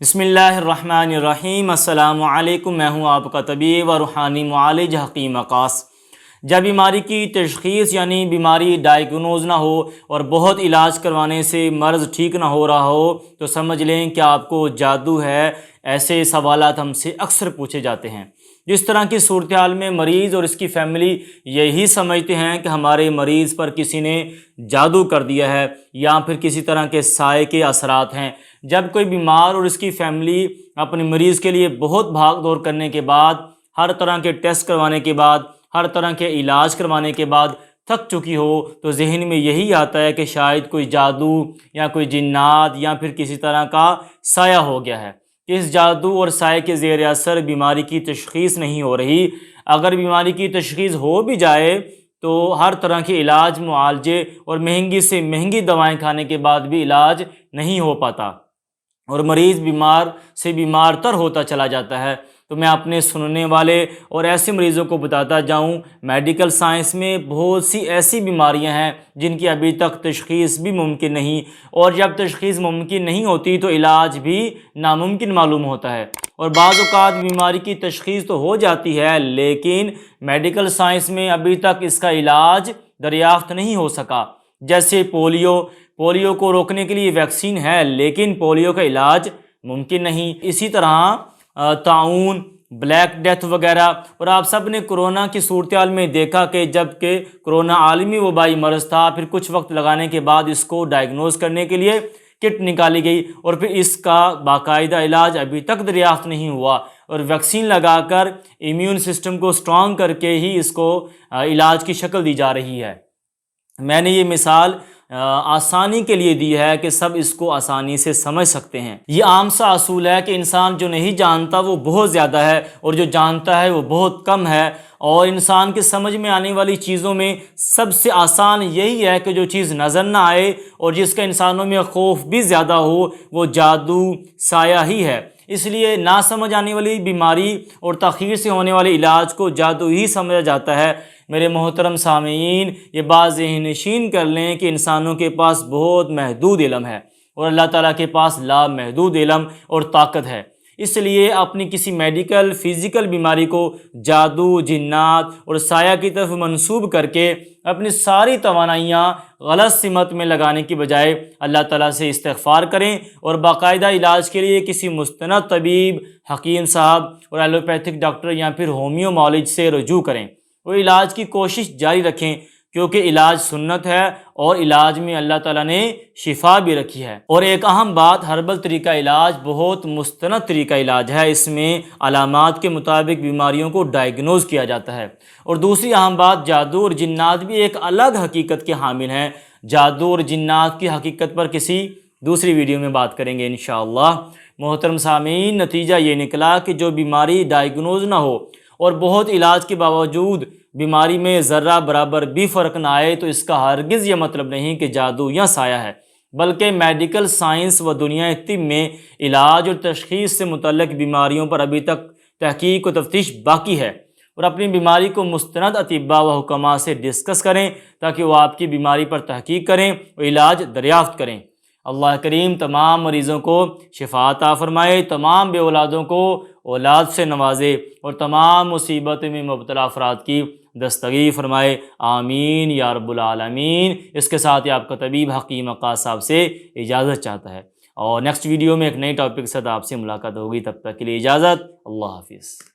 بسم اللہ الرحمن الرحیم۔ السلام علیکم، میں ہوں آپ کا طبیب و روحانی معالج حکیم وقاص۔ جب بیماری کی تشخیص یعنی بیماری ڈائیگنوز نہ ہو اور بہت علاج کروانے سے مرض ٹھیک نہ ہو رہا ہو تو سمجھ لیں کہ آپ کو جادو ہے۔ ایسے سوالات ہم سے اکثر پوچھے جاتے ہیں۔ جس طرح کی صورتحال میں مریض اور اس کی فیملی یہی سمجھتے ہیں کہ ہمارے مریض پر کسی نے جادو کر دیا ہے یا پھر کسی طرح کے سائے کے اثرات ہیں۔ جب کوئی بیمار اور اس کی فیملی اپنے مریض کے لیے بہت بھاگ دور کرنے کے بعد، ہر طرح کے ٹیسٹ کروانے کے بعد، ہر طرح کے علاج کروانے کے بعد تھک چکی ہو تو ذہن میں یہی آتا ہے کہ شاید کوئی جادو یا کوئی جنات یا پھر کسی طرح کا سایہ ہو گیا ہے۔ اس جادو اور سائے کے زیر اثر بیماری کی تشخیص نہیں ہو رہی۔ اگر بیماری کی تشخیص ہو بھی جائے تو ہر طرح کے علاج، معالجے اور مہنگی سے مہنگی دوائیں کھانے کے بعد بھی علاج نہیں ہو پاتا اور مریض بیمار سے بیمار تر ہوتا چلا جاتا ہے۔ تو میں اپنے سننے والے اور ایسے مریضوں کو بتاتا جاؤں، میڈیکل سائنس میں بہت سی ایسی بیماریاں ہیں جن کی ابھی تک تشخیص بھی ممکن نہیں، اور جب تشخیص ممکن نہیں ہوتی تو علاج بھی ناممکن معلوم ہوتا ہے۔ اور بعض اوقات بیماری کی تشخیص تو ہو جاتی ہے لیکن میڈیکل سائنس میں ابھی تک اس کا علاج دریافت نہیں ہو سکا۔ جیسے پولیو کو روکنے کے لیے ویکسین ہے لیکن پولیو کا علاج ممکن نہیں۔ اسی طرح طاعون، بلیک ڈیتھ وغیرہ۔ اور آپ سب نے کرونا کی صورتحال میں دیکھا کہ جب کہ کرونا عالمی وبائی مرض تھا، پھر کچھ وقت لگانے کے بعد اس کو ڈائیگنوز کرنے کے لیے کٹ نکالی گئی اور پھر اس کا باقاعدہ علاج ابھی تک دریافت نہیں ہوا، اور ویکسین لگا کر ایمیون سسٹم کو سٹرونگ کر کے ہی اس کو علاج کی شکل دی جا رہی ہے۔ میں نے یہ مثال آسانی کے لیے دی ہے کہ سب اس کو آسانی سے سمجھ سکتے ہیں۔ یہ عام سا اصول ہے کہ انسان جو نہیں جانتا وہ بہت زیادہ ہے اور جو جانتا ہے وہ بہت کم ہے، اور انسان کے سمجھ میں آنے والی چیزوں میں سب سے آسان یہی ہے کہ جو چیز نظر نہ آئے اور جس کا انسانوں میں خوف بھی زیادہ ہو وہ جادو، سایہ ہی ہے۔ اس لیے نہ سمجھ آنے والی بیماری اور تاخیر سے ہونے والے علاج کو جادو ہی سمجھا جاتا ہے۔ میرے محترم سامعین، یہ بات ذہن نشین کر لیں کہ انسانوں کے پاس بہت محدود علم ہے اور اللہ تعالیٰ کے پاس لامحدود علم اور طاقت ہے۔ اس لیے اپنی کسی میڈیکل، فزیکل بیماری کو جادو، جنات اور سایہ کی طرف منسوب کر کے اپنی ساری توانائیاں غلط سمت میں لگانے کی بجائے اللہ تعالیٰ سے استغفار کریں اور باقاعدہ علاج کے لیے کسی مستند طبیب، حکیم صاحب اور ایلوپیتھک ڈاکٹر یا پھر ہومیو معالج سے رجوع کریں اور علاج کی کوشش جاری رکھیں، کیونکہ علاج سنت ہے اور علاج میں اللہ تعالیٰ نے شفا بھی رکھی ہے۔ اور ایک اہم بات، ہربل طریقہ علاج بہت مستند طریقہ علاج ہے۔ اس میں علامات کے مطابق بیماریوں کو ڈائیگنوز کیا جاتا ہے۔ اور دوسری اہم بات، جادو اور جنات بھی ایک الگ حقیقت کے حامل ہیں۔ جادو اور جنات کی حقیقت پر کسی دوسری ویڈیو میں بات کریں گے انشاءاللہ۔ محترم سامعین، نتیجہ یہ نکلا کہ جو بیماری ڈائیگنوز نہ ہو اور بہت علاج کے باوجود بیماری میں ذرہ برابر بھی فرق نہ آئے تو اس کا ہرگز یہ مطلب نہیں کہ جادو یا سایہ ہے، بلکہ میڈیکل سائنس و دنیا طب میں علاج اور تشخیص سے متعلق بیماریوں پر ابھی تک تحقیق و تفتیش باقی ہے۔ اور اپنی بیماری کو مستند اطباء و حکماء سے ڈسکس کریں تاکہ وہ آپ کی بیماری پر تحقیق کریں اور علاج دریافت کریں۔ اللہ کریم تمام مریضوں کو شفا عطا فرمائے، تمام بے اولادوں کو اولاد سے نوازے اور تمام مصیبتوں میں مبتلا افراد کی دستگیر فرمائے، آمین یا رب العالمین۔ اس کے ساتھ ہی آپ کا طبیب حکیم وقاص صاحب سے اجازت چاہتا ہے، اور نیکسٹ ویڈیو میں ایک نئی ٹاپک کے ساتھ آپ سے ملاقات ہوگی۔ تب تک کے لیے اجازت، اللہ حافظ۔